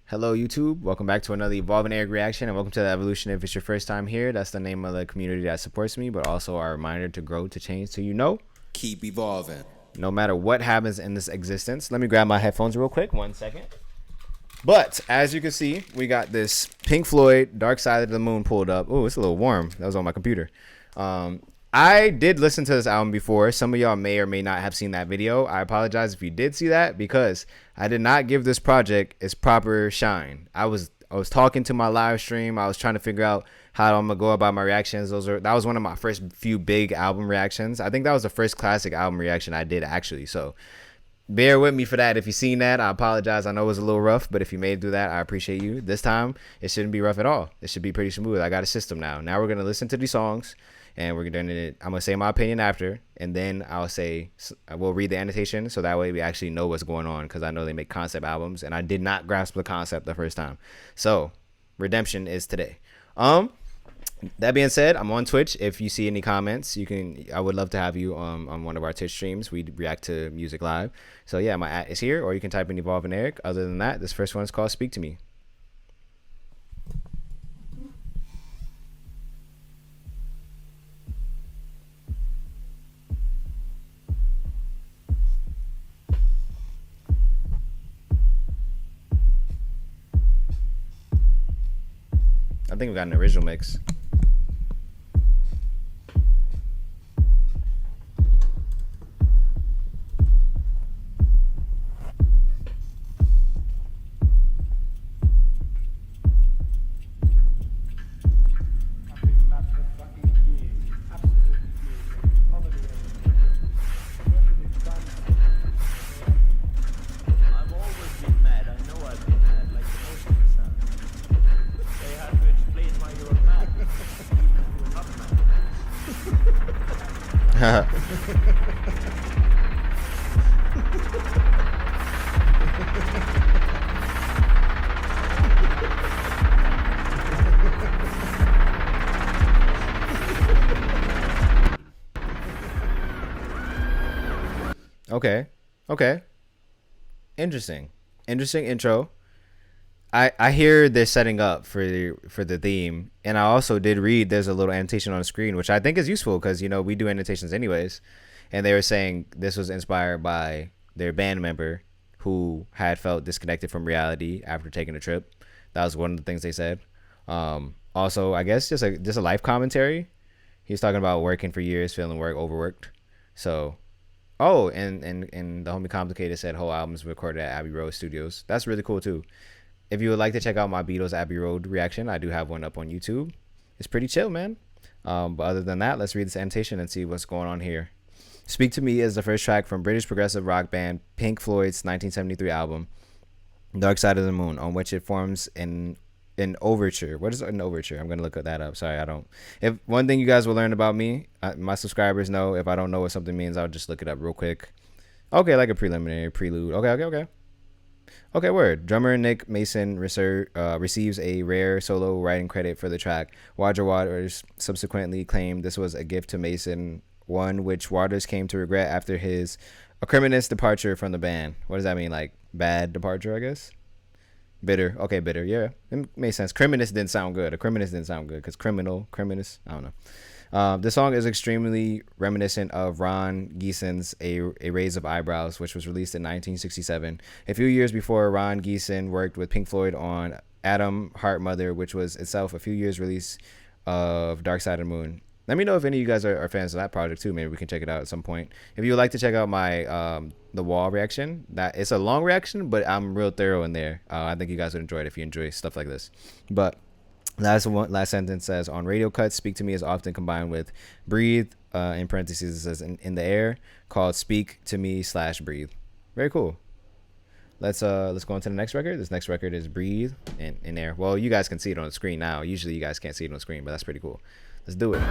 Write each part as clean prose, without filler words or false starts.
Hello, YouTube. Welcome back to another Evolving Eric reaction, and welcome to the Evolution. If it's your first time here, that's the name of the community that supports me, but also our reminder to grow, to change, so keep evolving. No matter what happens in this existence. Let me grab my headphones real quick. 1 second. But as you can see, we got this Pink Floyd Dark Side of the Moon pulled up. Oh, it's a little warm. That was on my computer. I did listen to this album before. Some of y'all may or may not have seen that video. I apologize if you did see that because I did not give this project its proper shine. I was talking to my live stream. I was trying to figure out how I'm gonna go about my reactions. That was one of my first few big album reactions. I think that was the first classic album reaction I did actually. So bear with me for that. If you've seen that, I apologize. I know it was a little rough, but if you made it through that, I appreciate you. This time, it shouldn't be rough at all. It should be pretty smooth. I got a system now. Now we're gonna listen to these songs. And we're gonna. I'm gonna say my opinion after, and then we'll read the annotation, so that way we actually know what's going on. Because I know they make concept albums, and I did not grasp the concept the first time. So, redemption is today. That being said, I'm on Twitch. If you see any comments, you can. I would love to have you on one of our Twitch streams. We react to music live. So yeah, my @ is here, or you can type in Evolving Eric. Other than that, this first one is called "Speak to Me." I think we got an original mix. Okay. Interesting intro. I hear they're setting up for the theme, and I also did read there's a little annotation on the screen, which I think is useful because we do annotations anyways. And they were saying this was inspired by their band member who had felt disconnected from reality after taking a trip. That was one of the things they said. Also, I guess just a life commentary. He's talking about working for years, feeling overworked. So, and the homie Complicated said whole albums recorded at Abbey Road Studios. That's really cool too. If you would like to check out my Beatles Abbey Road reaction, I do have one up on YouTube. It's pretty chill, man. But other than that, let's read this annotation and see what's going on here. Speak to Me is the first track from British progressive rock band Pink Floyd's 1973 album, Dark Side of the Moon, on which it forms an overture. What is an overture? I'm going to look that up. Sorry, I don't. If one thing you guys will learn about me, my subscribers know if I don't know what something means, I'll just look it up real quick. Okay, like a preliminary prelude. Okay, word. Drummer Nick Mason receives a rare solo writing credit for the track. Roger Waters subsequently claimed this was a gift to Mason, one which Waters came to regret after his acrimonious departure from the band. What does that mean? Like bad departure, I guess? Bitter. Okay, bitter. Yeah, it makes sense. Criminous didn't sound good. Acrimonious didn't sound good because criminous. I don't know. The song is extremely reminiscent of Ron Geeson's A Raise of Eyebrows, which was released in 1967. A few years before, Ron Geeson worked with Pink Floyd on Atom Heart Mother, which was itself a few years release of Dark Side of the Moon. Let me know if any of you guys are fans of that project too. Maybe we can check it out at some point. If you would like to check out my The Wall reaction, that it's a long reaction, but I'm real thorough in there. I think you guys would enjoy it if you enjoy stuff like this. But last sentence says, on radio cuts, Speak to Me is often combined with Breathe, in parentheses it says in the air, called Speak to Me / Breathe. Very cool. Let's go on to the next record. This next record is Breathe in air. Well, you guys can see it on the screen now. Usually you guys can't see it on the screen, but that's pretty cool. Let's do it.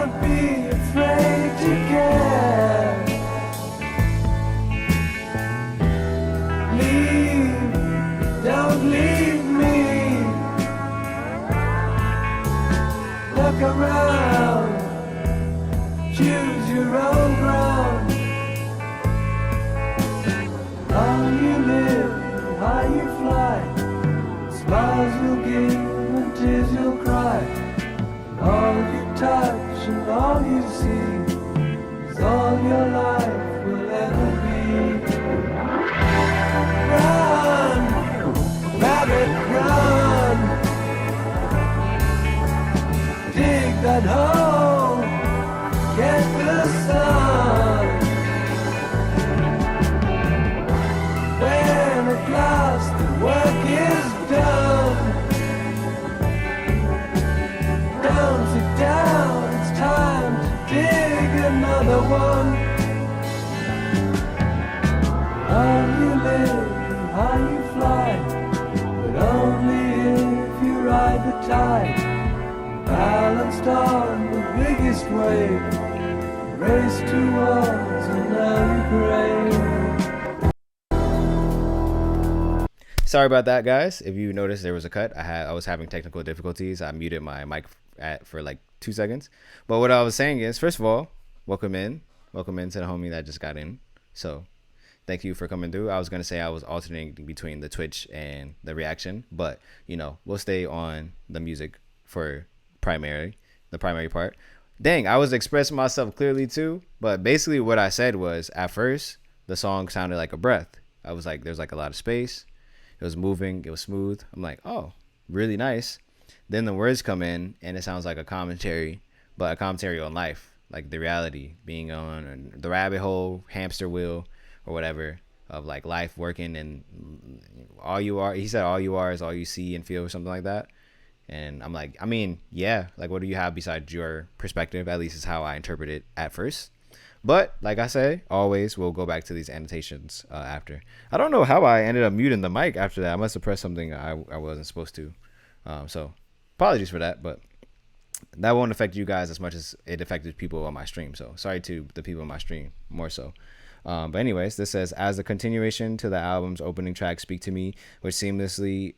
Don't be afraid to care. Leave, don't leave me. Look around, choose your own ground. How you live, how you fly. Smiles you'll give and tears you'll cry. And all you touch and all you see is all your life will ever be. Run, rabbit, run. Dig that hole, get the sun. When at last the work is done, don't sit down, it's time to dig another one. How you live, how you fly, but only if you ride the tide. Balanced on the biggest wave, race towards an early grave. Sorry about that, guys. If you noticed, there was a cut. I was having technical difficulties. I muted my mic for like 2 seconds. But what I was saying is, first of all, welcome in to the homie that just got in. So thank you for coming through. I was gonna say I was alternating between the Twitch and the reaction, but we'll stay on the music for the primary part. Dang, I was expressing myself clearly too, but basically what I said was, at first the song sounded like a breath. I was like, there's like a lot of space. It was moving. It was smooth. I'm like, oh, really nice. Then the words come in and it sounds like a commentary, but a commentary on life, like the reality, being on the rabbit hole, hamster wheel, or whatever, of like life, working, and all you are. He said all you are is all you see and feel, or something like that. And I'm like, I mean, yeah, like what do you have besides your perspective? At least is how I interpret it at first. But like I say, always we'll go back to these annotations after. I don't know how I ended up muting the mic after that. I must have pressed something I wasn't supposed to. So apologies for that, but that won't affect you guys as much as it affected people on my stream. So sorry to the people on my stream more so. But anyways, this says, as a continuation to the album's opening track, Speak to Me, which seamlessly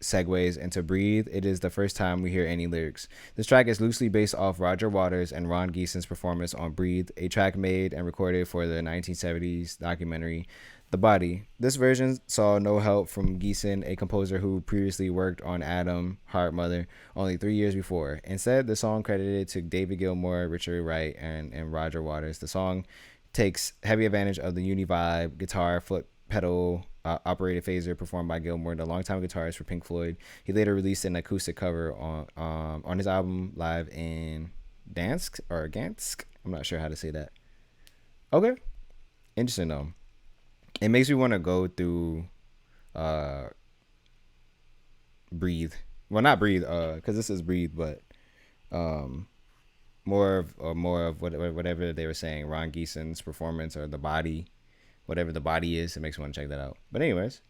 segues into Breathe, it is the first time we hear any lyrics. This track is loosely based off Roger Waters and Ron Geeson's performance on Breathe, a track made and recorded for the 1970s documentary The Body. This version saw no help from Geeson, a composer who previously worked on Adam, Heart Mother, only 3 years before. Instead, the song credited to David Gilmour, Richard Wright, and Roger Waters. The song takes heavy advantage of the uni-vibe, guitar, foot pedal, operated phaser performed by Gilmour, the longtime guitarist for Pink Floyd. He later released an acoustic cover on his album Live in Dansk or Gansk. I'm not sure how to say that. Okay, interesting though. It makes me want to go through Breathe. Well, not Breathe, because this is Breathe, but more of whatever they were saying, Ron Geeson's performance, or The Body. Whatever The Body is, it makes me want to check that out. But anyways,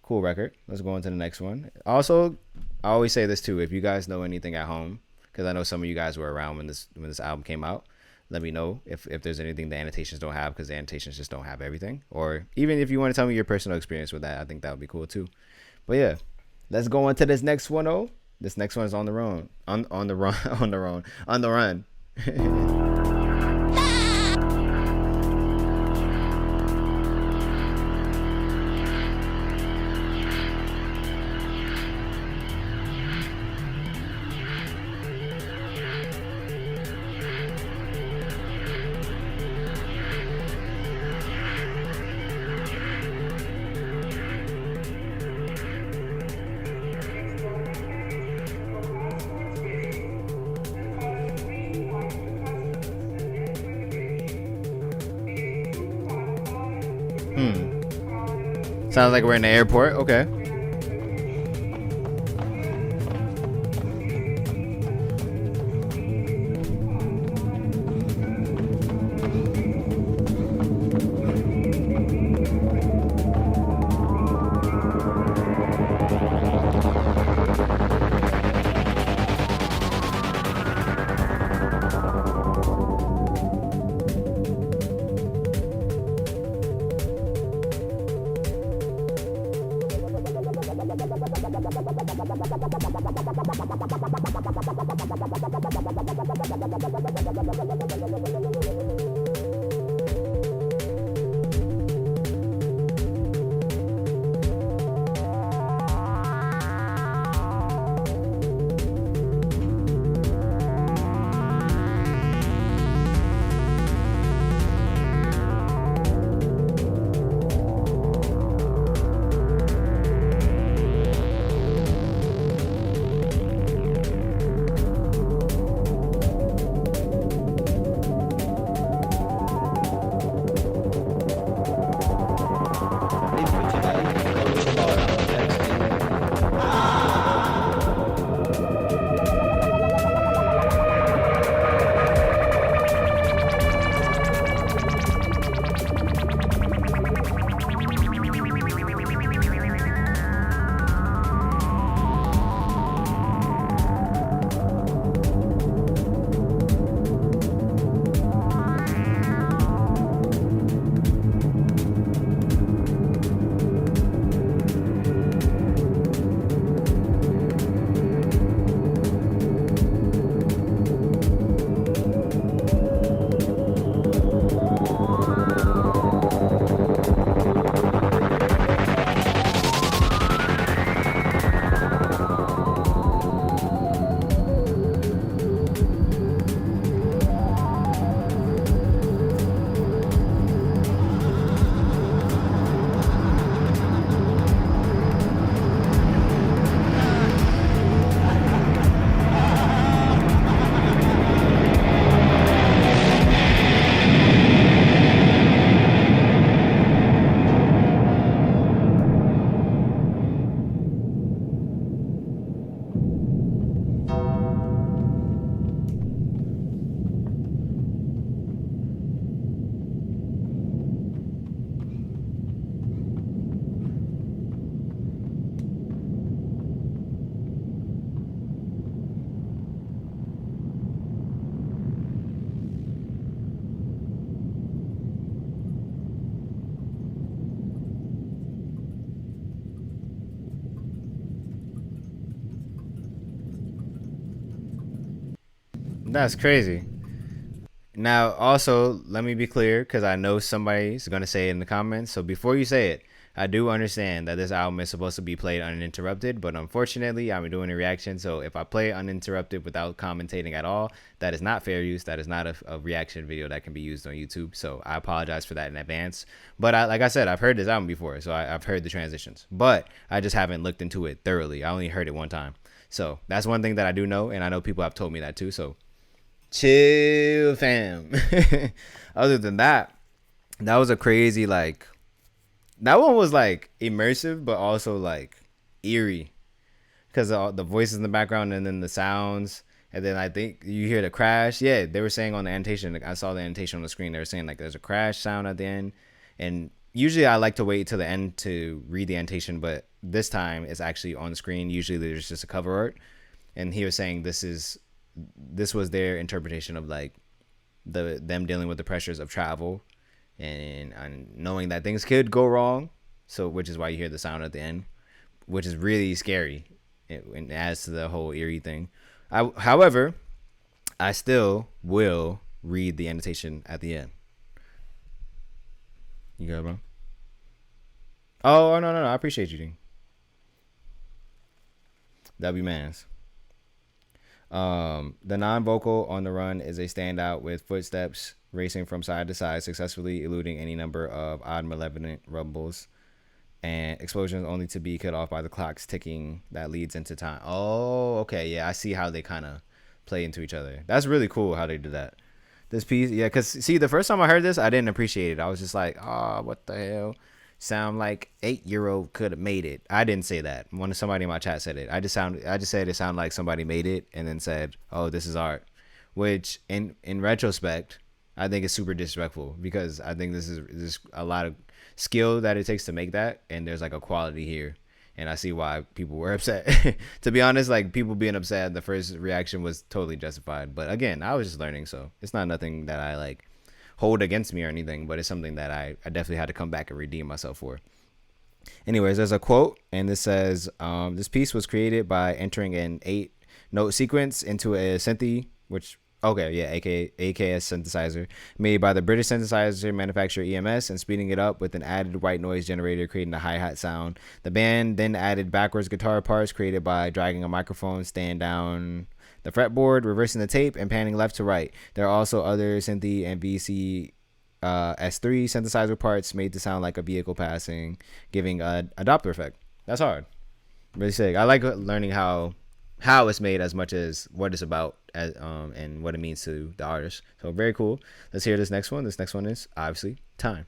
cool record. Let's go on to the next one. Also, I always say this too, if you guys know anything at home, because I know some of you guys were around when this album came out, let me know if there's anything the annotations don't have, because the annotations just don't have everything. Or even if you want to tell me your personal experience with that, I think that would be cool too. But yeah, let's go on to this next one. Oh, this next one is on the run. On the run. On the run. Sounds like we're in the airport. Okay. That's crazy. Now, also, let me be clear because I know somebody's going to say it in the comments. So before you say it, I do understand that this album is supposed to be played uninterrupted, but unfortunately, I'm doing a reaction. So if I play it uninterrupted without commentating at all, that is not fair use. That is not a reaction video that can be used on YouTube. So I apologize for that in advance. But like I said, I've heard this album before, so I've heard the transitions, but I just haven't looked into it thoroughly. I only heard it one time. So that's one thing that I do know, and I know people have told me that too. So chill, fam. Other than that, that was a crazy, like, that one was like immersive but also like eerie because the voices in the background and then the sounds, and then I think you hear the crash. Yeah, they were saying on the annotation, like, I saw the annotation on the screen, they were saying like there's a crash sound at the end. And usually I like to wait till the end to read the annotation, but this time it's actually on the screen. Usually there's just a cover art, and he was saying this was their interpretation of like them dealing with the pressures of travel and knowing that things could go wrong. So which is why you hear the sound at the end, which is really scary. It adds to the whole eerie thing. However, I still will read the annotation at the end. You good, bro? Oh, no. I appreciate you, Ding. W Mans. The non-vocal on the run is a standout with footsteps racing from side to side, successfully eluding any number of odd malevolent rumbles and explosions only to be cut off by the clocks ticking that leads into time. Oh, okay. Yeah, I see how they kind of play into each other. That's really cool how they did that. This piece, yeah, because see, the first time I heard this, I didn't appreciate it. I was just like, oh, what the hell? Sound like 8-year-old could have made it. I didn't say that. Somebody in my chat said it. I just said it sounded like somebody made it and then said, oh, this is art. Which in retrospect, I think is super disrespectful, because I think this is a lot of skill that it takes to make that, and there's like a quality here, and I see why people were upset. To be honest, like, people being upset, the first reaction was totally justified. But again, I was just learning, so it's not nothing that I like hold against me or anything, but it's something that I definitely had to come back and redeem myself for. Anyways, there's a quote, and this says, this piece was created by entering an 8 note sequence into a synthy, which okay, yeah, aka AKS synthesizer, made by the British synthesizer manufacturer EMS, and speeding it up with an added white noise generator, creating a hi-hat sound. The band then added backwards guitar parts created by dragging a microphone stand down the fretboard, reversing the tape, and panning left to right. There are also other synthy and VC S3 synthesizer parts made to sound like a vehicle passing, giving a Doppler effect. That's hard. Really sick. I like learning how it's made as much as what it's about as, and what it means to the artist. So very cool. Let's hear this next one. This next one is obviously Time.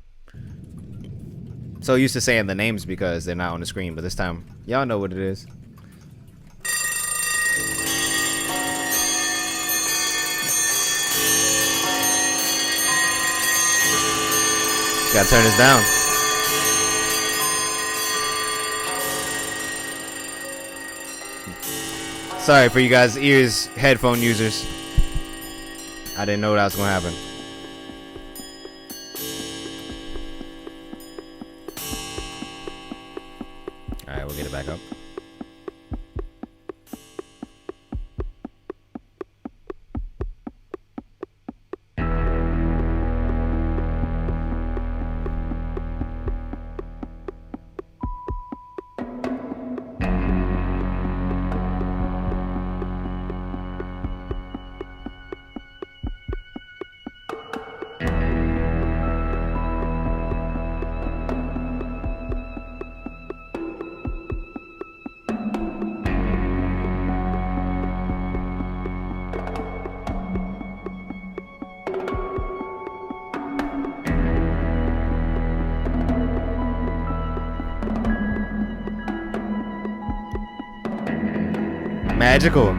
So used to saying the names because they're not on the screen, but this time y'all know what it is. Gotta turn this down. Sorry for you guys, ears, headphone users. I didn't know that was gonna happen. Alright, we'll get it back up. Magical.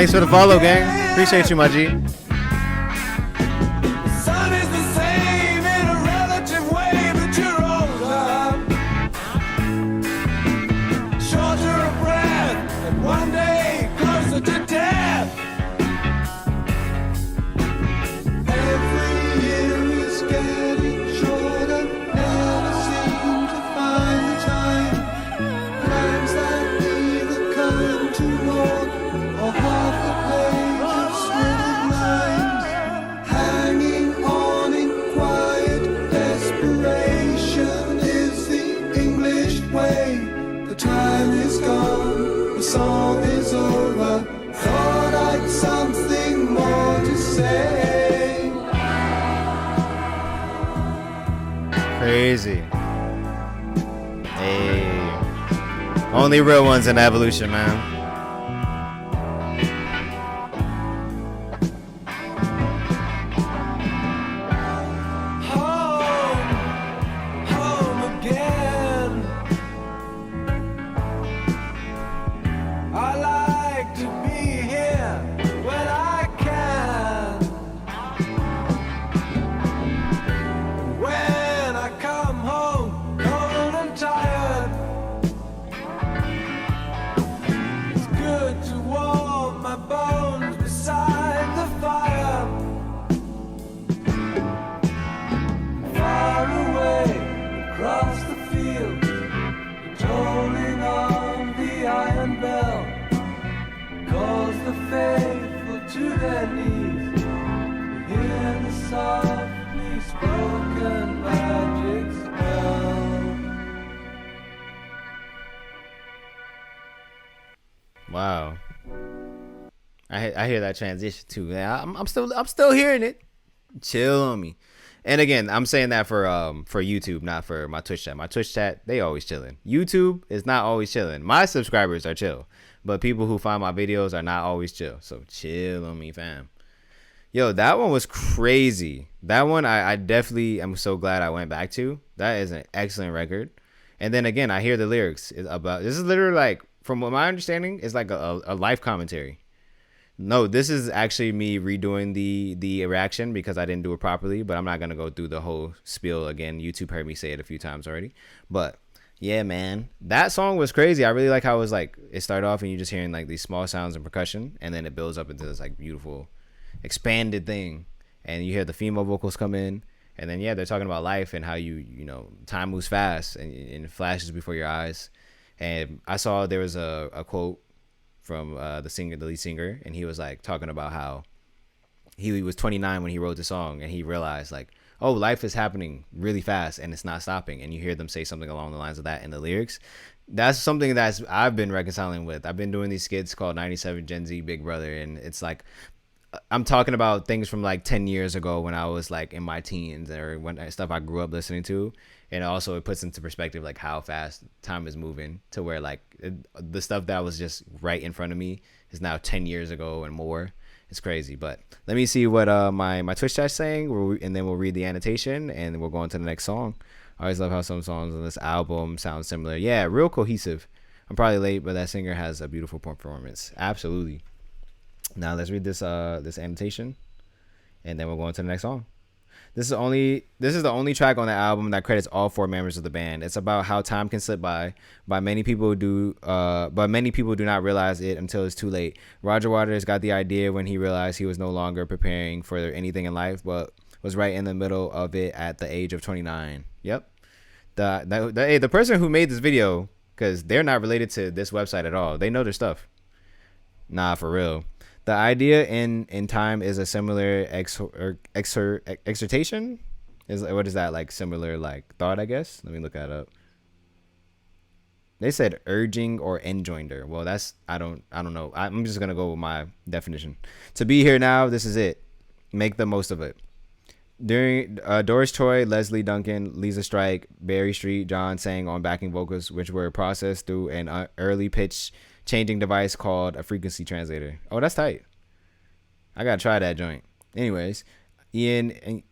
Thanks for the follow, gang. Appreciate you, my G. Sun is the same in a relative way, but you're older, shorter of breath, and one day closer to death. Every year is getting shorter, never seem to find the time. Plans that neither come to walk or half the page of scribbled lines, hanging on in quiet desperation is the English way. The time is gone, the song is over. Thought I'd something more to say. Crazy. Hey. Only real ones in evolution, man. Home, home again. I like to be here when I can. When I come home, cold and tired, it's good to warm my bones beside the fire. Far away across the field, tolling on the iron bell, calls the faithful to their knees. You hear the softly spoken magic spell. Wow. I hear that transition too. Yeah, I'm still hearing it. Chill on me. And again, I'm saying that for YouTube, not for my Twitch chat. My Twitch chat, they always chilling. YouTube is not always chilling. My subscribers are chill, but people who find my videos are not always chill. So chill on me, fam. Yo, that one was crazy. That one I definitely am so glad I went back to. That is an excellent record. And then again, I hear the lyrics about this is literally like, from what my understanding, is like a life commentary. No, this is actually me redoing the reaction because I didn't do it properly, but I'm not gonna go through the whole spiel again. YouTube heard me say it a few times already. But yeah, man, that song was crazy. I really like how it was like, it started off and you're just hearing like these small sounds and percussion, and then it builds up into this like beautiful expanded thing, and you hear the female vocals come in, and then yeah, they're talking about life and how you know, time moves fast and it flashes before your eyes. And I saw there was a quote from the lead singer, and he was like talking about how he was 29 when he wrote the song, and he realized like, oh, life is happening really fast and it's not stopping. And you hear them say something along the lines of that in the lyrics. That's something that I've been reconciling with. I've been doing these skits called 97 Gen Z Big Brother, and it's like, I'm talking about things from like 10 years ago when I was like in my teens, or when stuff I grew up listening to. And also it puts into perspective like how fast time is moving, to where like the stuff that was just right in front of me is now 10 years ago and more. It's crazy. But let me see what my Twitch chat's saying, and then we'll read the annotation and we'll go on to the next song. I always love how some songs on this album sound similar. Yeah, real cohesive. I'm probably late, but that singer has a beautiful performance. Absolutely. Now let's read this annotation, and then we'll go on to the next song. This is the only track on the album that credits all 4 members of the band. It's about how time can slip by many people do not realize it until it's too late. Roger Waters got the idea when he realized he was no longer preparing for anything in life, but was right in the middle of it at the age of 29. Yep. The person who made this video, because they're not related to this website at all. They know their stuff. Nah, for real. The idea in time is a similar exhortation. What is that, like similar like thought, I guess? Let me look that up. They said urging or enjoinder. Well, that's I don't know. I'm just gonna go with my definition. To be here now, this is it. Make the most of it. During Doris Troy, Leslie Duncan, Lisa Strike, Barry Street, John sang on backing vocals, which were processed through an early pitch changing device called a frequency translator. Oh, that's tight. I gotta try that joint. Anyways, Ian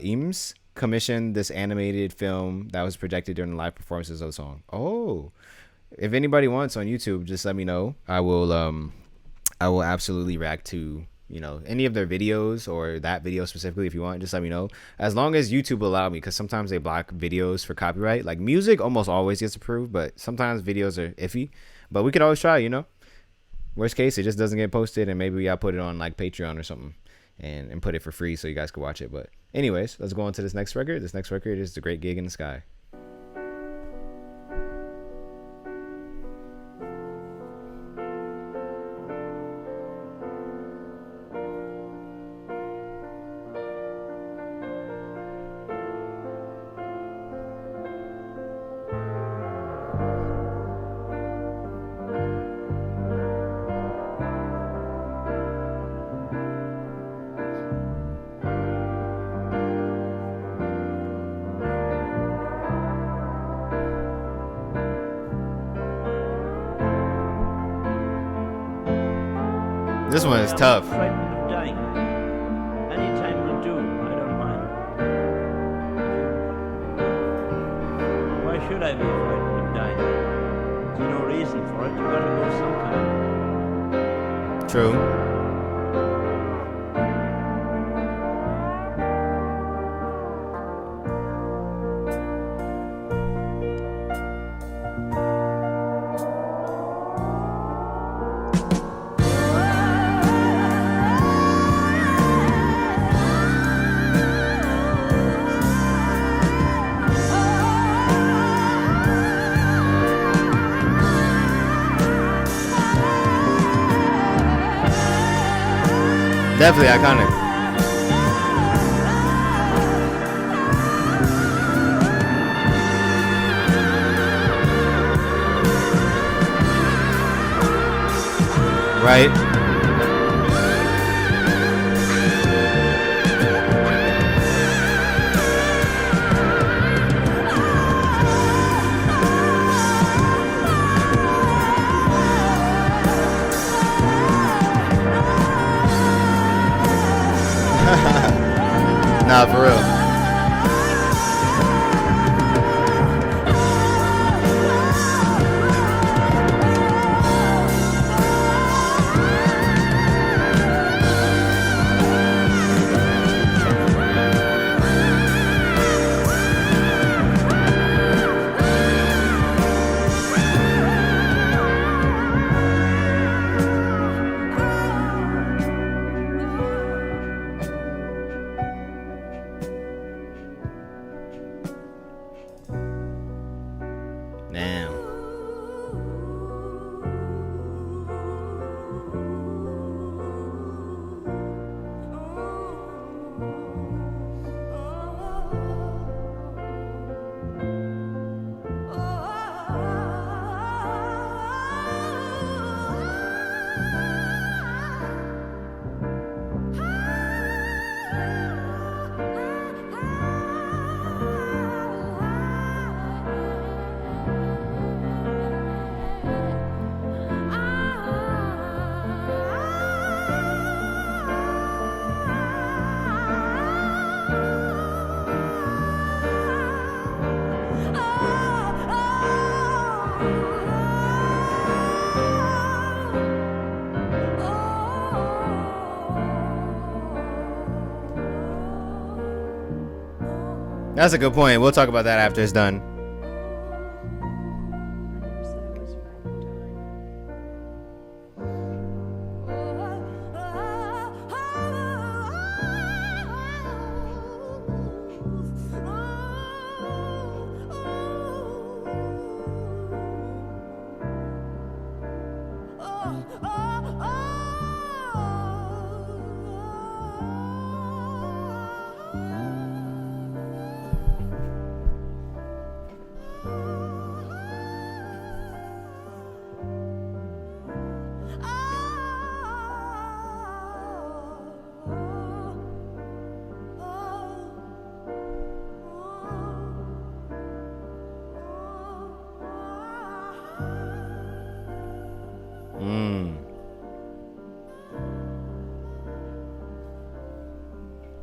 Eames commissioned this animated film that was projected during the live performances of the song. Oh, if anybody wants on YouTube, just let me know. I will I will absolutely react to, any of their videos or that video specifically. If you want, just let me know. As long as YouTube will allow me, because sometimes they block videos for copyright. Like music almost always gets approved, but sometimes videos are iffy. But we could always try. Worst case, it just doesn't get posted, and maybe I'll put it on like Patreon or something, and put it for free so you guys can watch it. But anyways, let's go on to this next record. This next record is The Great Gig in the Sky. This one is tough. Frightened of dying. Anytime will do. I don't mind. Why should I be frightened of dying? There's no reason for it. You gotta go sometime. True. Definitely iconic. Right. Nah, for real. Damn. That's a good point. We'll talk about that after it's done.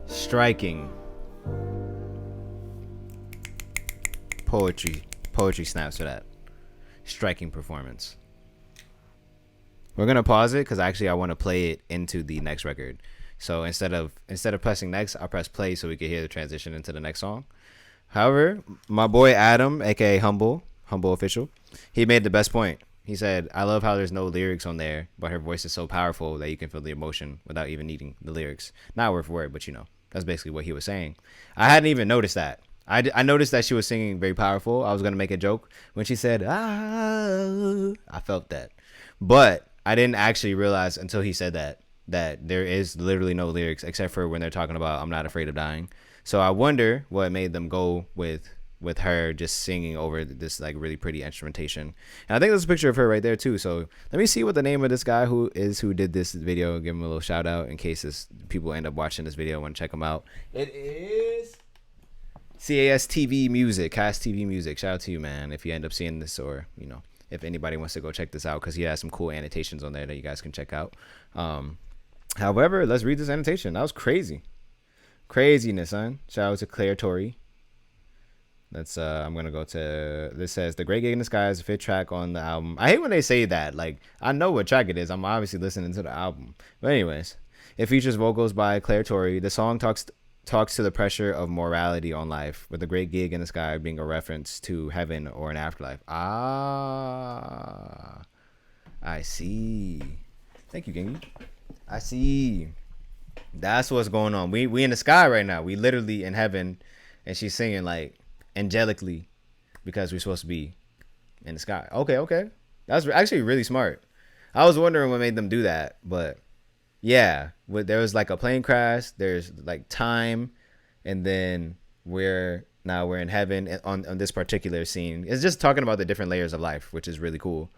Striking. Poetry snaps for that. Striking performance. We're gonna pause it because actually I want to play it into the next record. So instead of pressing next, I'll press play so we can hear the transition into the next song. However, my boy Adam, aka Humble Official, he made the best point. He said, "I love how there's no lyrics on there, but her voice is so powerful that you can feel the emotion without even needing the lyrics." Not word for word, but you know, that's basically what he was saying. I hadn't even noticed that. I noticed that she was singing very powerful. I was gonna make a joke when she said, "Ah," I felt that, but I didn't actually realize until he said that there is literally no lyrics except for when they're talking about "I'm not afraid of dying." So I wonder what made them go with her just singing over this like really pretty instrumentation. And I think there's a picture of her right there too. So let me see what the name of this guy who did this video. Give him a little shout out in case people end up watching this video and want to check him out. It is CAS TV Music, CAS TV Music. Shout out to you, man, if you end up seeing this, or you know, if anybody wants to go check this out, because he has some cool annotations on there that you guys can check out. However, let's read this annotation. That was craziness, son. Shout out to Claire Torrey. That's I'm gonna go to this. Says The Great Gig in the Sky is the 5th track on the album. I hate when they say that. Like, I know what track it is. I'm obviously listening to the album. But anyways, it features vocals by Claire Torrey. The song talks to the pressure of morality on life, with the great gig in the sky being a reference to heaven or an afterlife. Ah, I see. Thank you, Gengi. I see. That's what's going on. We in the sky right now. We literally in heaven, and she's singing like angelically because we're supposed to be in the sky. Okay. That's actually really smart. I was wondering what made them do that, but yeah, there was like a plane crash. There's like time, and then we're in heaven on this particular scene. It's just talking about the different layers of life, which is really cool.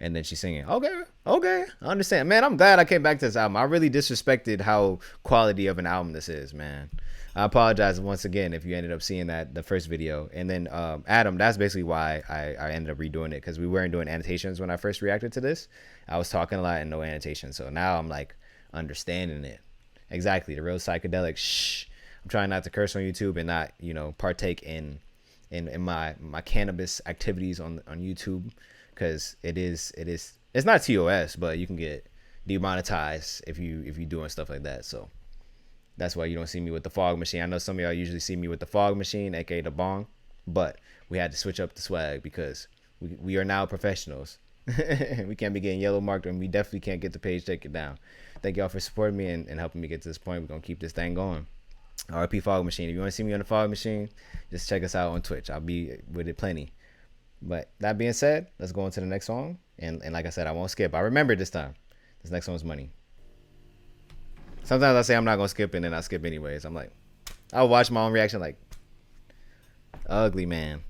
And then she's singing, okay, I understand. Man, I'm glad I came back to this album. I really disrespected how quality of an album this is, man. I apologize once again if you ended up seeing the first video. And then Adam, that's basically why I ended up redoing it, because we weren't doing annotations when I first reacted to this. I was talking a lot and no annotation. So now I'm like understanding it. Exactly, the real psychedelic. Shh. I'm trying not to curse on YouTube and not, you know, partake in my cannabis activities on YouTube. Because it's not TOS, but you can get demonetized if you doing stuff like that. So that's why you don't see me with the fog machine. I know some of y'all usually see me with the fog machine, aka the bong, but we had to switch up the swag because we are now professionals. We can't be getting yellow marked, and we definitely can't get the page taken down. Thank y'all for supporting me and helping me get to this point. We're gonna keep this thing going. RP Fog Machine. If you want to see me on the Fog Machine, just check us out on Twitch. I'll be with it plenty. But that being said, let's go on to the next song. And like I said, I won't skip. I remember this time. This next one's Money. Sometimes I say I'm not going to skip, and then I skip anyways. I'm like, I'll watch my own reaction like, ugly man.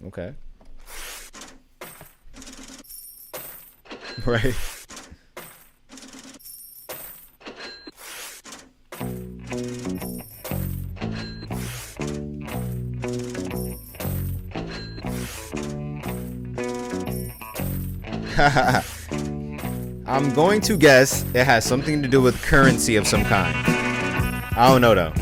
Okay. Right. I'm going to guess it has something to do with currency of some kind. I don't know though.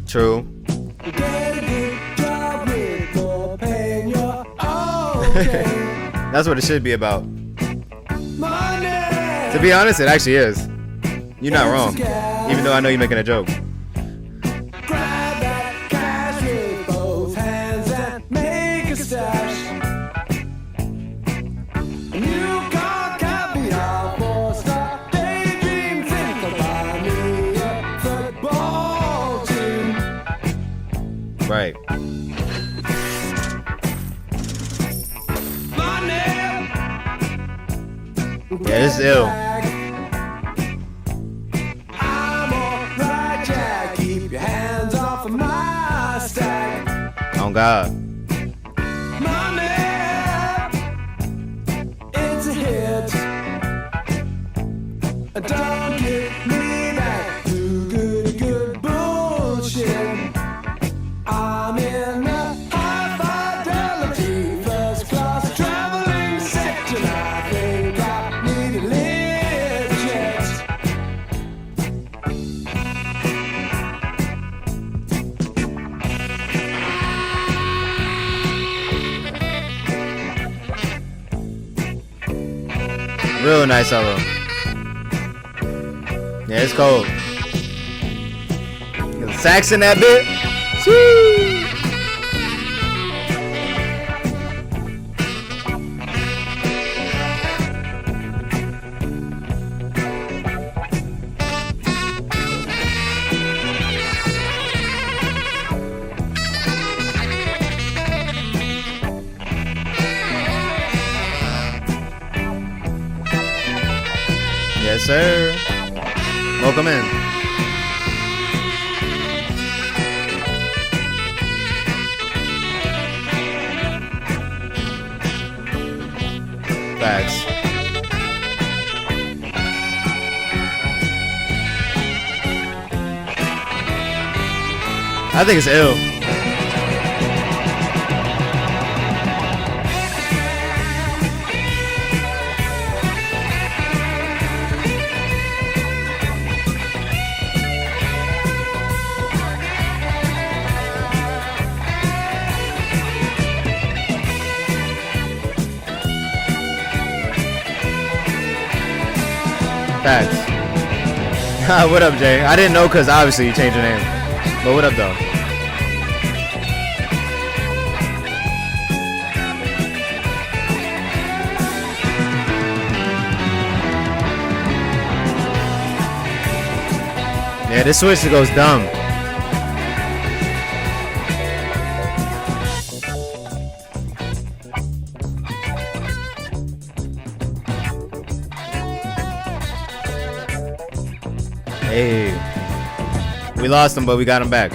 True. That's what it should be about. To be honest, it actually is. You're not wrong. Even though I know you're making a joke. Right. Yeah, this is ill. Oh God. It's a hit. Don't get me back to good bullshit. I'm in a high-five Real nice solo. Yeah, it's cold. The sax in that bit. Woo! Yes, sir. Welcome in. Facts. I think it's ill. Facts. What up, Jay? I didn't know because obviously you changed your name. But what up, though? Yeah, this switch goes dumb. Hey, we lost him, but we got him back.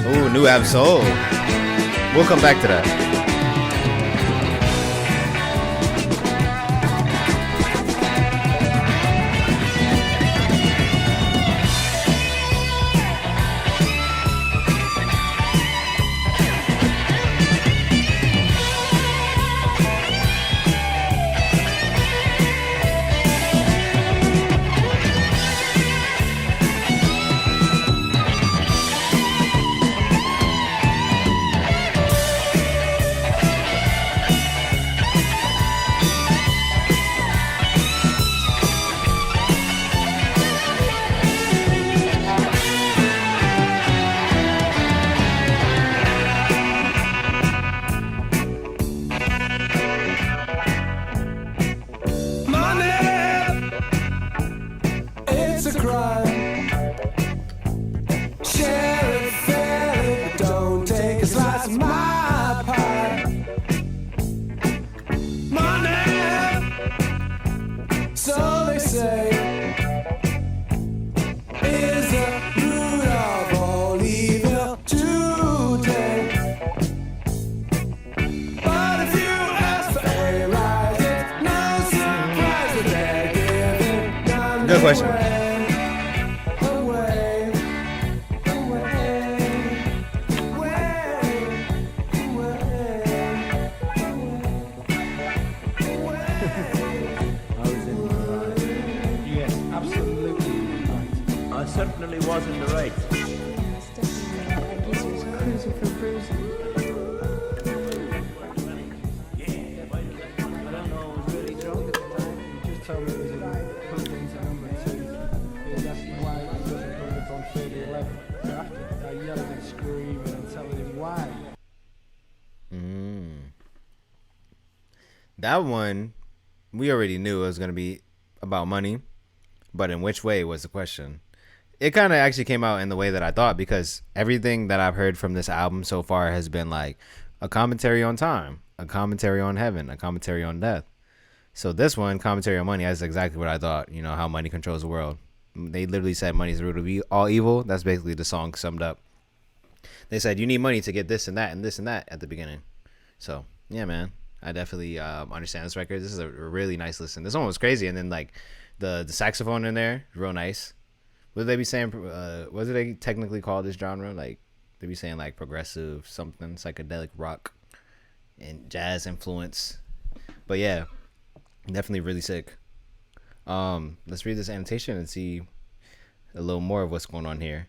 Ooh, new Absol. We'll come back to that. Good question. Yes, absolutely right. I certainly was in the right. Yes, definitely. I guess he was cruising for bruising. I don't know, I was really drunk at the time. He just told me it was hooked into number 2. He was asking why he wasn't hooked up on 3011. So after I yelled and screaming and telling him why. That one, we already knew it was going to be about money, but in which way was the question. It kind of actually came out in the way that I thought, because everything that I've heard from this album so far has been like a commentary on time, a commentary on heaven, a commentary on death. So this one, commentary on money, that's exactly what I thought. You know, how money controls the world. They literally said money's the root of all evil. That's basically the song summed up. They said you need money to get this and that and this and that at the beginning. So yeah, man, I definitely understand this record. This is a really nice listen. This one was crazy, and then like the saxophone in there, real nice. What did they be saying? What did they technically call this genre? Like they be saying like progressive something, psychedelic rock, and jazz influence. But yeah, definitely really sick. Let's read this annotation and see a little more of what's going on here.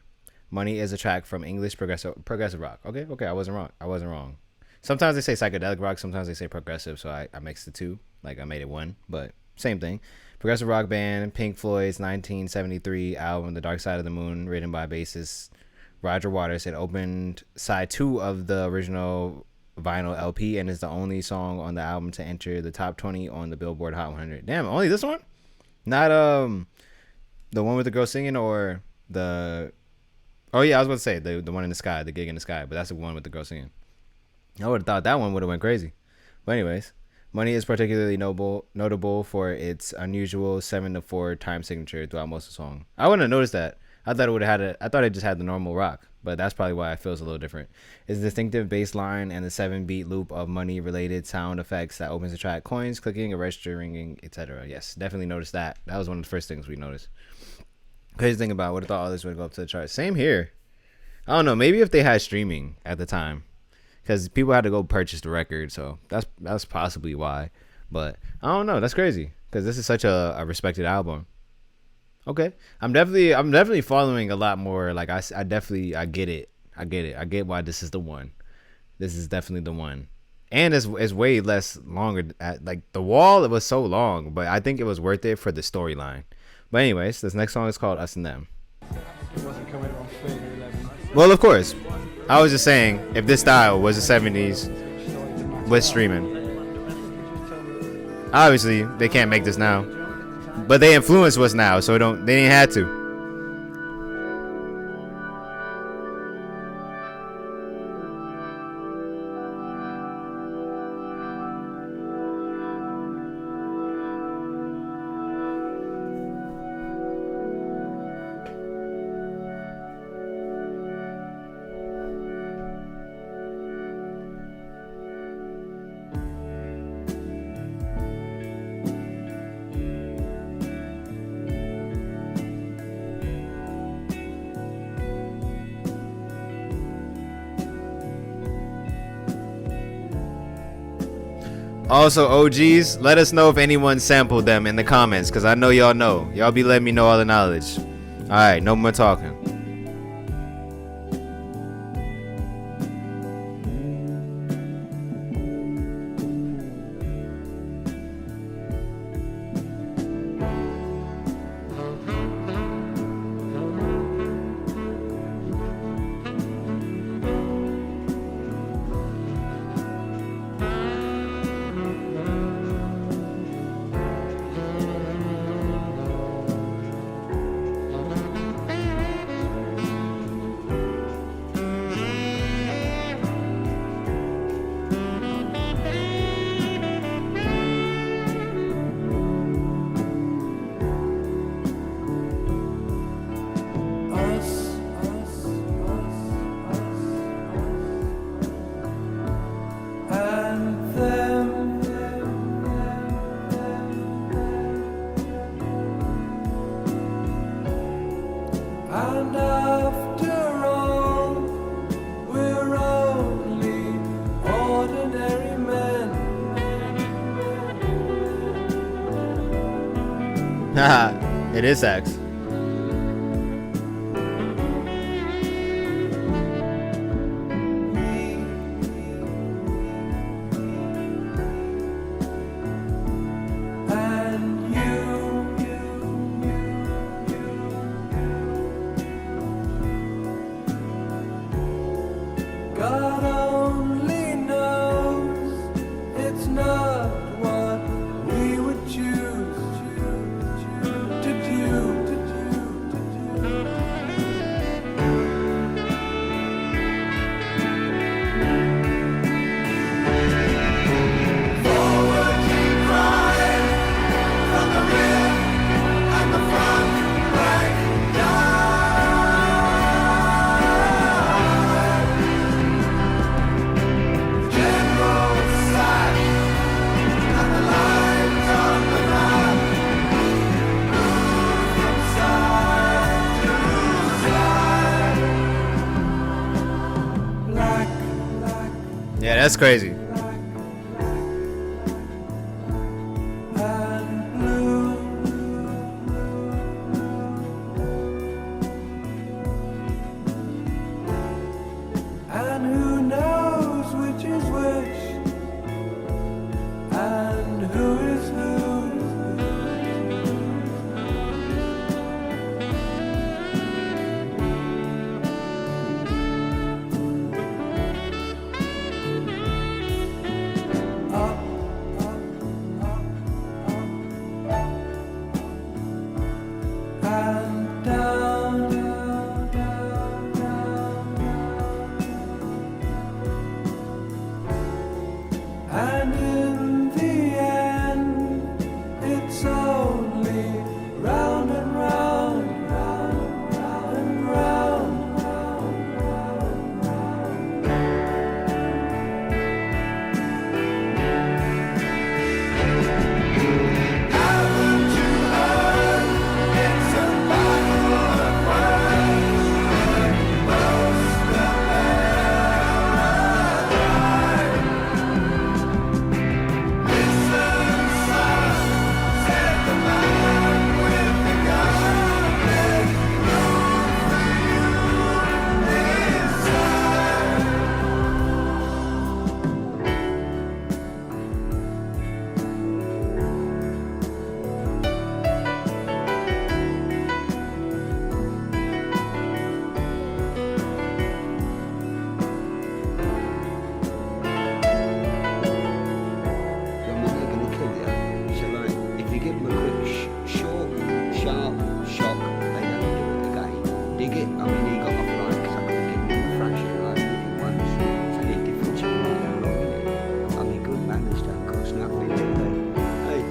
Money is a track from English progressive rock. Okay, I wasn't wrong. Sometimes they say psychedelic rock, sometimes they say progressive, so I mixed the two. Like I made it one, but same thing. Progressive rock band, Pink Floyd's 1973 album The Dark Side of the Moon, written by bassist Roger Waters. It opened side 2 of the original vinyl LP and is the only song on the album to enter the top 20 on the Billboard Hot 100. Damn, only this one? Not the one with the girl singing or the... Oh yeah, I was about to say the one in the sky, the gig in the sky, but that's the one with the girl singing. I would have thought that one would have went crazy. But anyways, Money is particularly notable for its unusual 7/4 time signature throughout most of the song. I wouldn't have noticed that. I thought it just had the normal rock, but that's probably why it feels a little different. It's the distinctive bass line and the 7-beat loop of money-related sound effects that opens the track. Coins, clicking, a register ringing, etc. Yes, definitely noticed that. That was one of the first things we noticed. Crazy thing about, would have thought all this would go up to the charts. Same here. I don't know. Maybe if they had streaming at the time, because people had to go purchase the record, so that's possibly why. But I don't know. That's crazy because this is such a respected album. Okay, I'm definitely following a lot more. Like I get it. I get why this is the one. This is definitely the one, and it's way less longer. Like The Wall, it was so long, but I think it was worth it for the storyline. But anyways, this next song is called Us and Them. It wasn't coming on Fader 11. Well, of course. I was just saying, if this style was the 70s with streaming, obviously they can't make this now. But they influenced what's now, so they didn't have to. Also, OGs, let us know if anyone sampled them in the comments, because I know y'all know. Y'all be letting me know all the knowledge. Alright, no more talking. And after all, we're only ordinary men. Haha, it is sex. And God only knows it's not what we would choose to do. Forward keep crying from the rear and the front rank die. General sight and the lines on the map move from side to side. Black, Yeah, that's crazy. And in the end, it's only round and round, round, round and round, round, round, round. Haven't you heard? It's a battle of words. Most of them alive. Listen, son, said the man with the gun. There's room for you inside. I mean, they're going to kill you. So, like, if you give them a quick, short, sharp shock, they never do it again. Dig it? I mean, he got off like, because I could have given him a fraction, like, once. So the difference in like how long it is. I mean, good manners don't cost nothing, do they? Hey.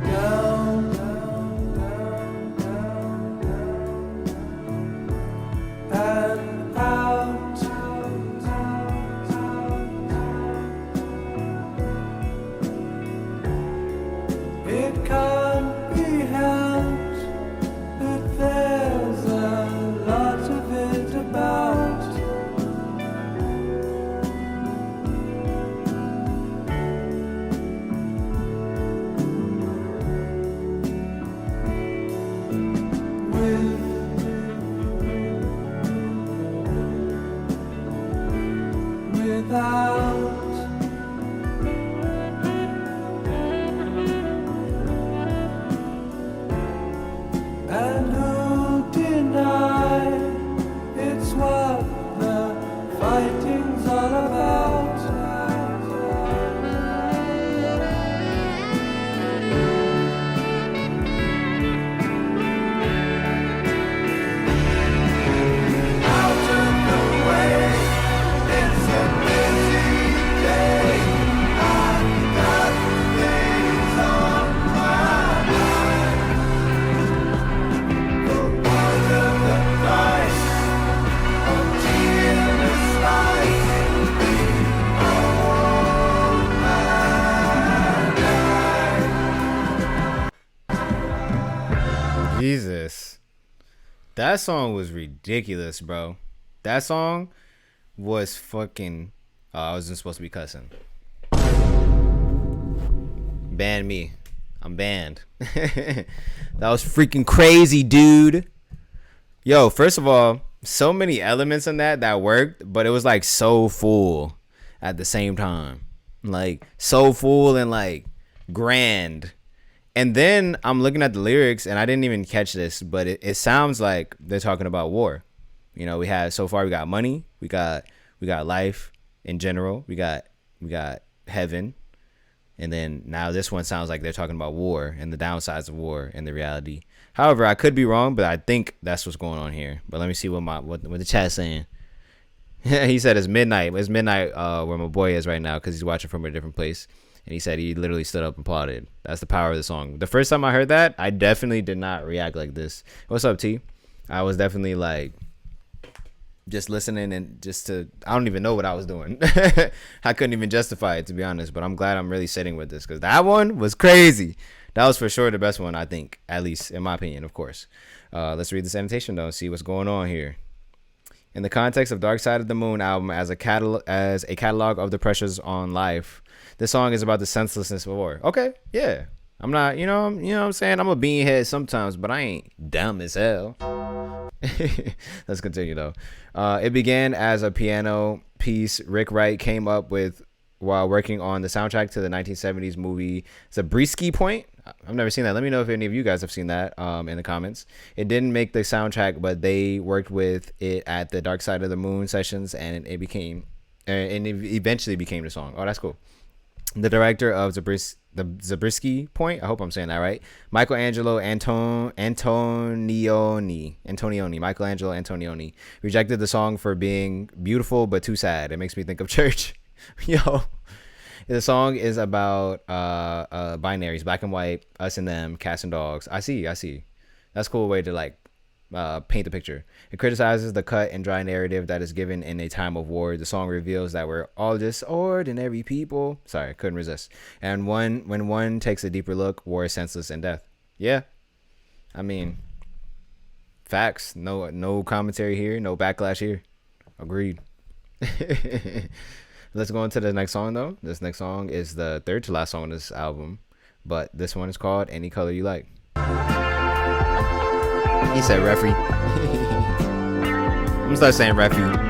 Down, down, down, down, down, and out, it can't be helped that there's a lot of it about. Without, and who deny it's what the fighting's all about. Out of the way, it's a busy day. I've got things on my mind. For one of the price of tea in the slice, the old man died. Jesus. That song was ridiculous, bro. That song was fucking. I wasn't supposed to be cussing. Ban me. I'm banned. That was freaking crazy, dude. Yo, first of all, so many elements in that worked, but it was like so full at the same time. Like so full and like grand. And then I'm looking at the lyrics and I didn't even catch this, but it sounds like they're talking about war. You know, we got money, we got life in general, we got heaven, and then now this one sounds like they're talking about war and the downsides of war and the reality. However, I could be wrong, but I think that's what's going on here. But let me see what the chat's saying. He said it's midnight. It's midnight where my boy is right now because he's watching from a different place. And he said he literally stood up and applauded. That's the power of the song. The first time I heard that, I definitely did not react like this. What's up, T? I was definitely like just listening and I don't even know what I was doing. I couldn't even justify it, to be honest. But I'm glad I'm really sitting with this because that one was crazy. That was for sure the best one, I think, at least in my opinion, of course. Let's read this annotation though and see what's going on here. In the context of Dark Side of the Moon album as a catalog of the pressures on life, this song is about the senselessness of war. Okay, yeah. I'm not, what I'm saying? I'm a beanhead sometimes, but I ain't dumb as hell. Let's continue though. It began as a piano piece Rick Wright came up with while working on the soundtrack to the 1970s movie Zabriskie Point. I've never seen that. Let me know if any of you guys have seen that in the comments. It didn't make the soundtrack, but they worked with it at the Dark Side of the Moon sessions, and it eventually became the song. Oh, that's cool. The director of Zabriskie Point, I hope I'm saying that right, Michelangelo Antonioni, rejected the song for being beautiful but too sad. It makes me think of church. Yo, the song is about binaries, black and white, us and them, cats and dogs. I see. That's a cool way to like paint the picture. It criticizes the cut and dry narrative that is given in a time of war. The song reveals that we're all just ordinary people. Sorry, couldn't resist. And when one takes a deeper look, war is senseless and death. Yeah, I mean, facts. No commentary here. No backlash here. Agreed. Let's go into the next song though. This next song is the third to last song on this album, but this one is called Any Color You Like. He said referee. I'm gonna start saying referee.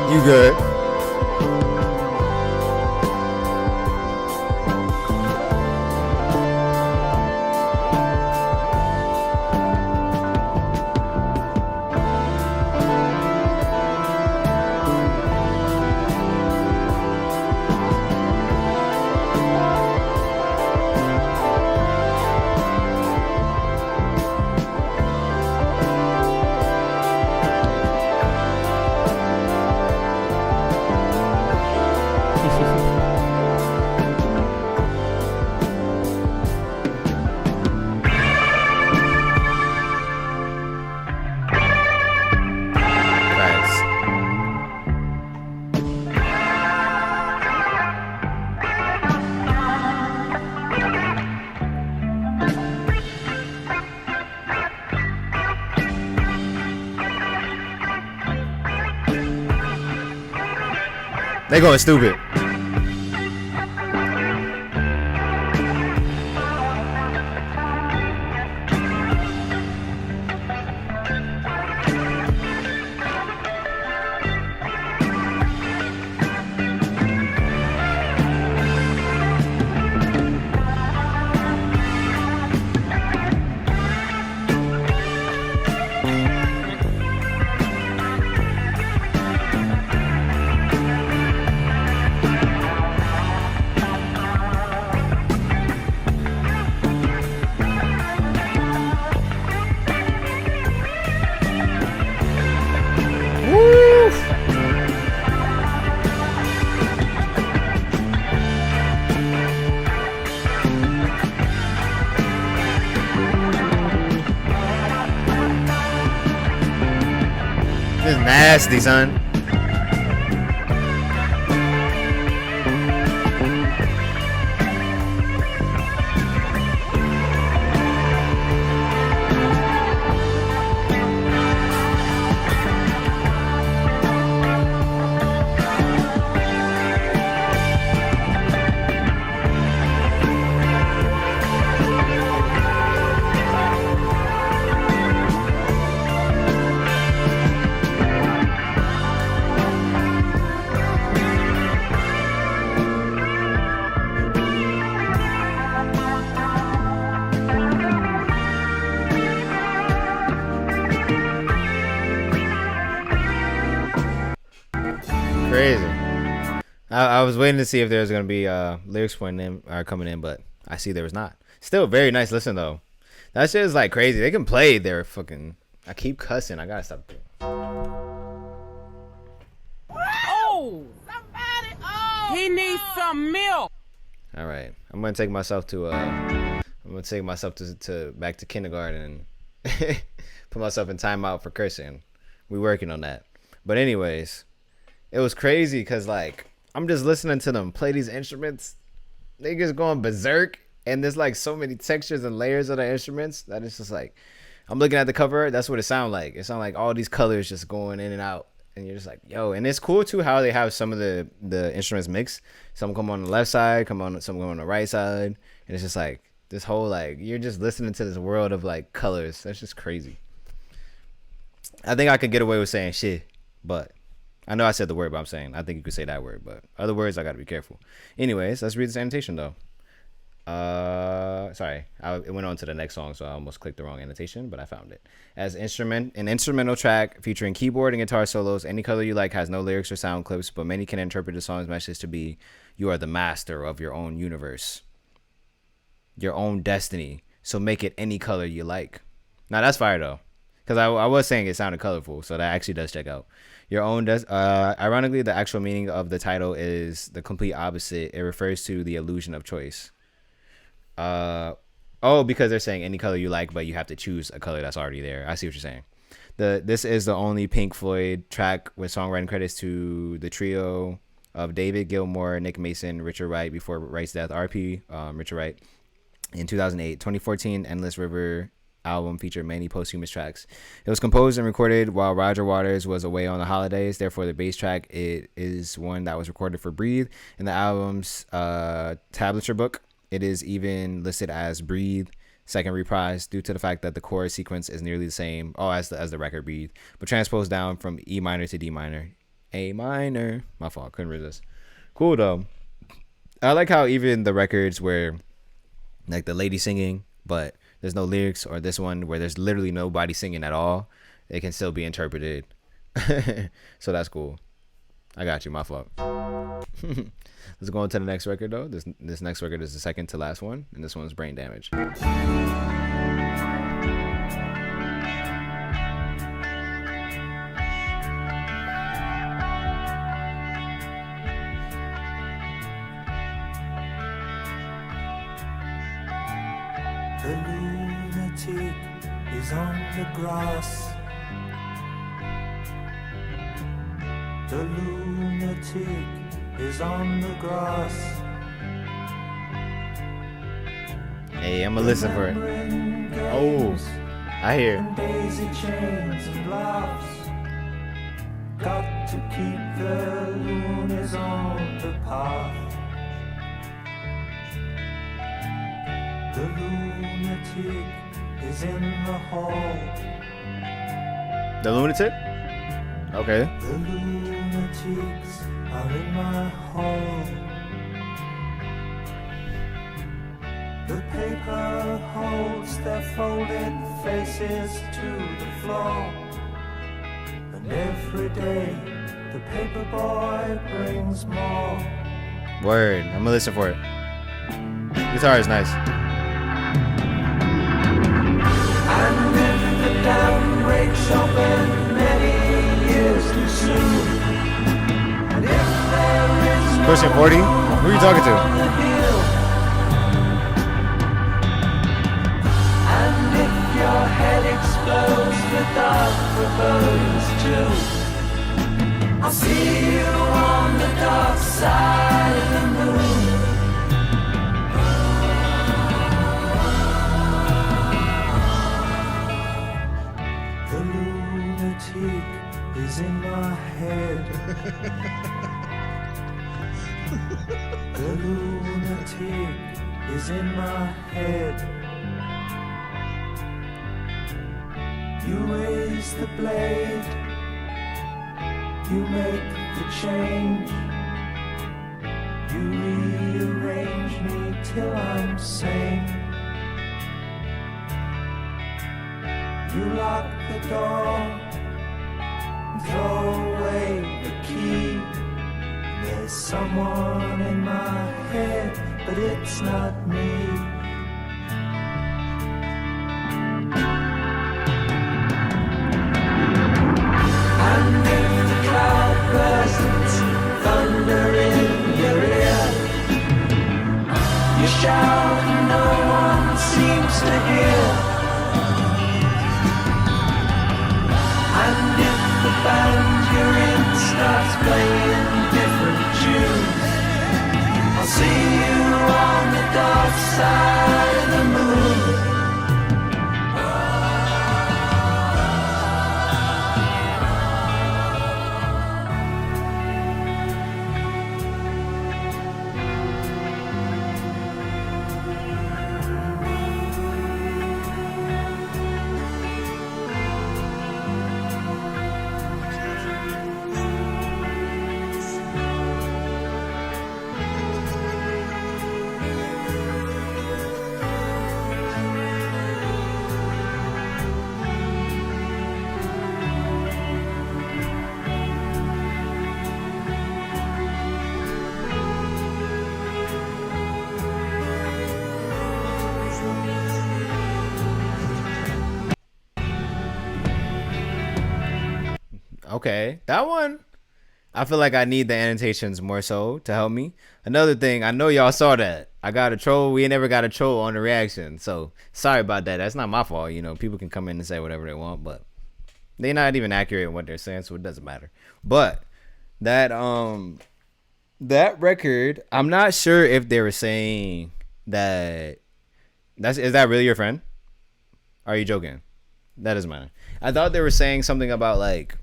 You good? They going stupid. This is nasty, son. I was waiting to see if there was gonna be lyrics pointing in or coming in, but I see there was not. Still very nice listen though. That shit is like crazy. They can play their fucking. I keep cussing. I gotta stop. Oh! Somebody! Oh! He needs some milk. All right, I'm gonna take myself to back to kindergarten and put myself in timeout for cursing. We working on that. But anyways, it was crazy because like I'm just listening to them play these instruments. They just going berserk, and there's like so many textures and layers of the instruments that it's just like I'm looking at the cover. That's what it sounds like. It sounds like all these colors just going in and out, and you're just like, yo. And it's cool too how they have some of the instruments mixed. Some come on the left side, some come on the right side, and it's just like this whole like you're just listening to this world of like colors. That's just crazy. I think I could get away with saying shit, but I know I said the word, but I'm saying I think you could say that word, but other words I gotta be careful. Anyways, let's read this annotation though. Sorry, it went on to the next song, so I almost clicked the wrong annotation, but I found it. An instrumental track featuring keyboard and guitar solos. Any color you like has no lyrics or sound clips, but many can interpret the song's message to be, you are the master of your own universe, your own destiny. So make it any color you like. Now that's fire though, because I was saying it sounded colorful, so that actually does check out. Your own ironically, the actual meaning of the title is the complete opposite. It refers to the illusion of choice. Because they're saying any color you like, but you have to choose a color that's already there. I see what you're saying. This is the only Pink Floyd track with songwriting credits to the trio of David Gilmour, Nick Mason, Richard Wright before Wright's death. RP Richard Wright. In 2008, 2014, Endless River album featured many posthumous tracks. It was composed and recorded while Roger Waters was away on the holidays. Therefore, the bass track is one that was recorded for Breathe in the album's tablature book. It is even listed as Breathe second reprise due to the fact that the chord sequence is nearly the same as the record Breathe, but transposed down from E minor to D minor. A minor. My fault. Couldn't resist. Cool though. I like how even the records where like the lady singing, but there's no lyrics, or this one where there's literally nobody singing at all, it can still be interpreted. So that's cool. I got you. My fault. Let's go on to the next record though. This next record is the second to last one, and this one's Brain Damage. The lunatic is on the grass. The lunatic is on the grass. Hey, I'm gonna listen for it. Oh, I hear. And daisy chains and laughs. Got to keep the loonies on the path. The lunatic is in the hall. The lunatic? Okay. The lunatics are in my hall. The paper holds their folded faces to the floor. And every day the paper boy brings more. Word. I'm gonna listen for it. Guitar is nice. And if the dam breaks open many years too soon, and if there is Pushing 40? Who are you talking to? on the hill, and if your head explodes with dark forebodings too, I'll see you on the dark side of the moon. The lunatic is in my head. The lunatic is in my head. You raise the blade, you make the change, you rearrange me till I'm sane. You lock the door, throw away the key, then There's someone in my head, but it's not me. And if the cloud bursts, thunder in your ear, you shout and no one seems to hear. And if the band you're in starts playing different tunes, I'll see you on the dark side of the moon. Okay, that one. I feel like I need the annotations more so to help me. Another thing, I know y'all saw that. I got a troll. We never got a troll on the reaction. So sorry about that. That's not my fault. You know, people can come in and say whatever they want, but they're not even accurate in what they're saying, so it doesn't matter. But that record, I'm not sure if they were saying that is that really your friend? Are you joking? That doesn't matter. I thought they were saying something about like,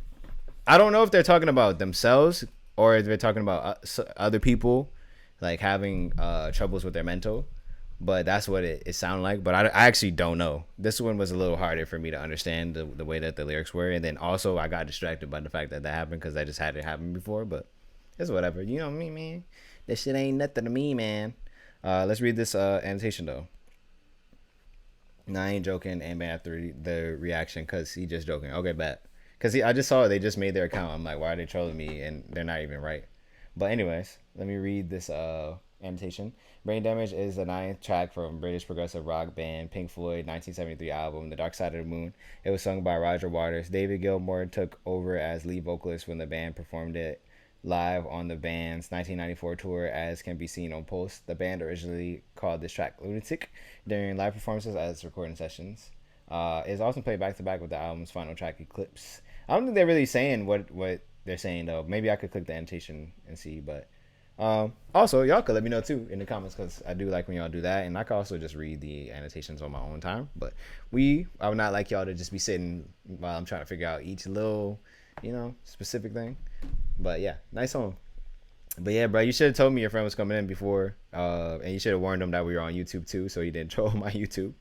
I don't know if they're talking about themselves or if they're talking about other people like having troubles with their mental, but that's what it sounded like. But I actually don't know. This one was a little harder for me to understand the way that the lyrics were, and then also I got distracted by the fact that happened because I just had it happen before. But it's whatever. You know me, man. This shit ain't nothing to me, man. Let's read this annotation though. No, I ain't joking. And man, after the reaction, cause he just joking. Okay, bet. Cause I just saw it. They just made their account. I'm like, why are they trolling me? And they're not even right. But anyways, let me read this annotation. Brain Damage is the 9th track from British progressive rock band Pink Floyd 1973 album The Dark Side of the Moon. It was sung by Roger Waters. David Gilmour took over as lead vocalist when the band performed it live on the band's 1994 tour, as can be seen on Post. The band originally called this track Lunatic during live performances as recording sessions. It is often played back to back with the album's final track, Eclipse. I don't think they're really saying what they're saying though. Maybe I could click the annotation and see, but also y'all could let me know too in the comments, because I do like when y'all do that, and I could also just read the annotations on my own time. But I would not like y'all to just be sitting while I'm trying to figure out each little, specific thing. But yeah, nice song. But yeah, bro, you should have told me your friend was coming in before, and you should have warned him that we were on YouTube too, so you didn't troll my YouTube.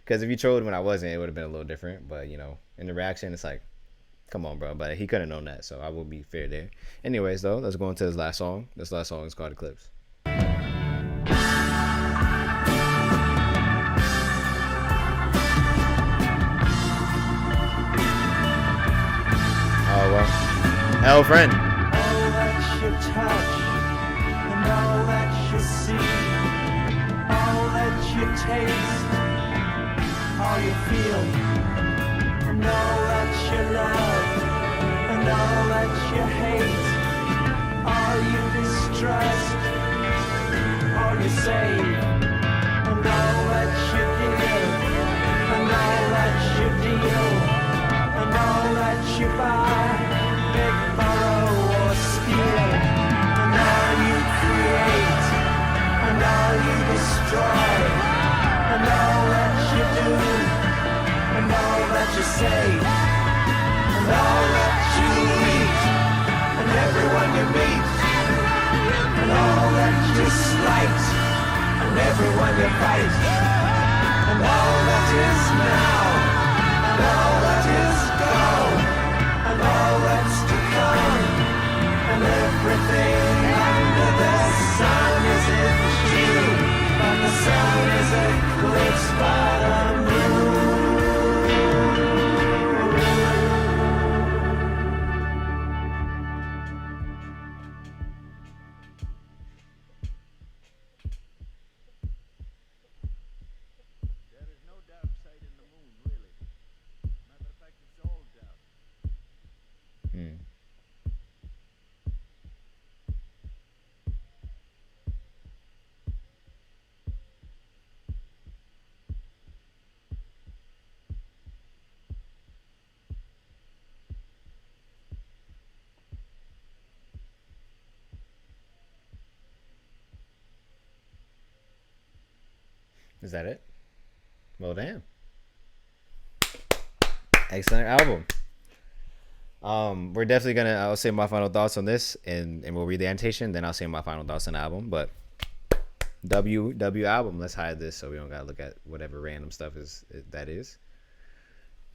Because if you trolled when I wasn't, it would have been a little different. But in the reaction, it's like, come on, bro. But he couldn't have known that, so I will be fair there. Anyways, though, let's go into this last song. This last song is called Eclipse. Oh, well. Hell, friend. All that you touch and all that you see, all that you taste, all you feel, and all that you love, and all that you hate, all you distrust, all you save, and all that you give, and all that you deal, and all that you buy, big, borrow, or steal, and all you create, and all you destroy, and all that you do, and all that you say, and all that you eat, and everyone you meet, and all that you slight, and everyone you fight, and all that is now, and all that is gone, and all that's to come, and everything under the sun is in June, and the sun is eclipsed by the moon. Is that it? Well, damn. Excellent album. We're definitely gonna. I'll say my final thoughts on this, and we'll read the annotation. Then I'll say my final thoughts on the album. But W album. Let's hide this so we don't gotta look at whatever random stuff that is.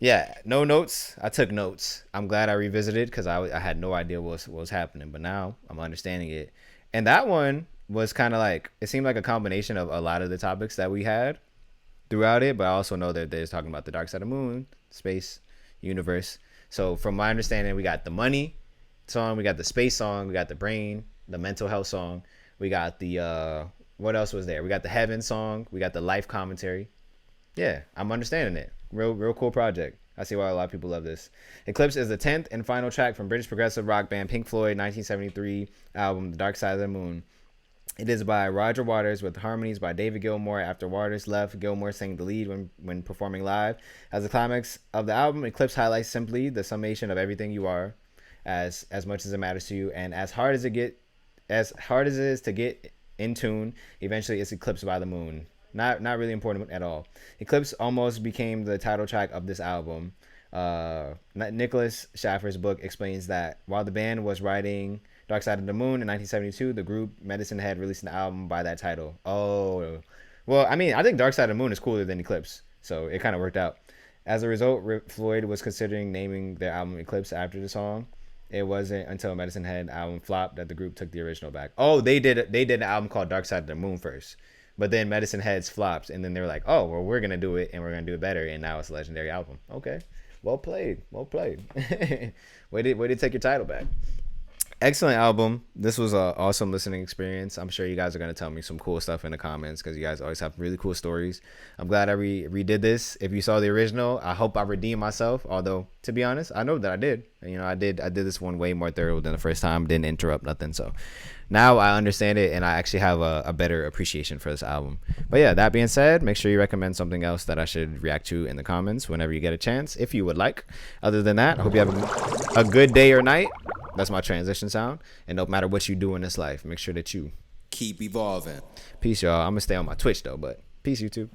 Yeah, no notes. I took notes. I'm glad I revisited because I had no idea what was happening, but now I'm understanding it. And that one was kind of like, it seemed like a combination of a lot of the topics that we had throughout it, but I also know that they're talking about the dark side of the moon, space, universe. So from my understanding, we got the money song, we got the space song, we got the brain, the mental health song, we got the what else was there? We got the heaven song, we got the life commentary. Yeah, I'm understanding it. Real cool project. I see why a lot of people love this. Eclipse is the 10th and final track from British progressive rock band Pink Floyd 1973 album The Dark Side of the Moon. It is by Roger Waters with harmonies by David Gilmour. After Waters left, Gilmour sang the lead when performing live. As the climax of the album, Eclipse highlights simply the summation of everything you are, as much as it matters to you, and as hard as it is to get in tune, eventually it's eclipsed by the moon. Not really important at all. Eclipse almost became the title track of this album. Nicholas Schaffer's book explains that while the band was writing Dark Side of the Moon in 1972, the group Medicine Head released an album by that title. Oh, well, I mean, I think Dark Side of the Moon is cooler than Eclipse, so it kind of worked out. As a result, Floyd was considering naming their album Eclipse after the song. It wasn't until Medicine Head album flopped that the group took the original back. Oh, they did an album called Dark Side of the Moon first. But then Medicine Heads flopped, and then they were like, oh, well, we're going to do it, and we're going to do it better, and now it's a legendary album. Okay. Well played. Way to take your title back. Excellent album. This was an awesome listening experience. I'm sure you guys are going to tell me some cool stuff in the comments because you guys always have really cool stories. I'm glad I redid this. If you saw the original, I hope I redeemed myself. Although, to be honest, I know that I did. You know, I did this one way more thorough than the first time. Didn't interrupt nothing. So now I understand it, and I actually have a better appreciation for this album. But yeah, that being said, make sure you recommend something else that I should react to in the comments whenever you get a chance, if you would like. Other than that, I hope you have a good day or night. That's my transition sound. And no matter what you do in this life, make sure that you Keep evolving. peace, y'all. I'm gonna stay on my Twitch though, but peace, YouTube.